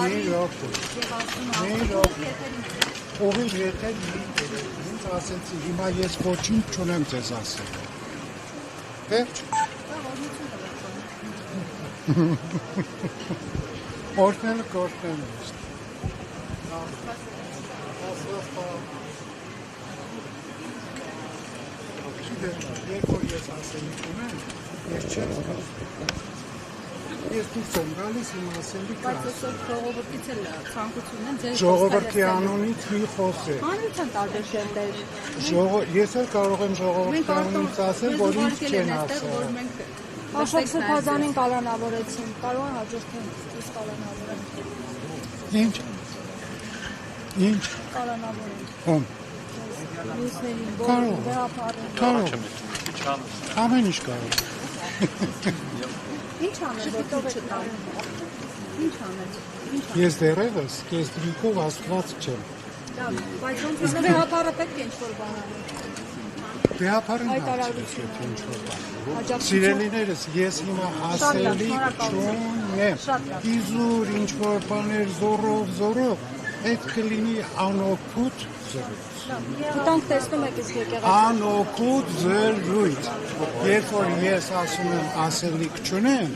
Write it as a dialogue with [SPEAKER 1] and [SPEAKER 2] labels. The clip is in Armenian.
[SPEAKER 1] մի րոպե։ Ուղիղ եթե ինձ ասեցի, հիմա ես ոչինչ չունեմ ձեզ ասել։ Վերջ։ Օրհնելը կօրհնելը է։ Երբ որ ես ասելիք ունեմ, ես չեմ զգում։ Ես դուրս եմ գալիս իմ ասելիքը։
[SPEAKER 2] Բայց այսօր ժողովրդից էլ ցանկություն են ձեր
[SPEAKER 1] ժողովրդի անունից մի խոսել։
[SPEAKER 2] Հանրության տարբեր շերտեր։
[SPEAKER 1] Ես էլ կարող եմ ժողովրդի անունից ասել, որ ինձ չեն ասել։
[SPEAKER 3] Աշոտ Սրբազանին կալանավորեցին, կարող է հաջորդեն իս կալանավորեն։
[SPEAKER 1] Ինչ։
[SPEAKER 3] Կալանավորեն։
[SPEAKER 1] Ում։
[SPEAKER 3] Լույսներին, բոլորին, վեհապարին։
[SPEAKER 1] Կարող։ Ամեն ինչ կարող։
[SPEAKER 2] Ինչ անել, որտով չտան։ Ինչ անել։
[SPEAKER 1] Ես դեռևս կեստրիկով աստված չեմ։
[SPEAKER 2] Բայց ոնց է վեհապարը պետք է ինչ-որ բան անել։
[SPEAKER 1] Վեհապարին հարցրեցիք ինչ-որ բան։ Սիրելիներս, ես հիմա ասելիք չունեմ։ Իզուր ինչ-որ բաներ զորով, պետք է լինի անօգուտ զրույց։
[SPEAKER 3] Ուտանք տեսնում եք իսկ եկեղեցի։
[SPEAKER 1] Անօգուտ զրույց։ Երբ որ ես ասում եմ ասելիք չունեմ,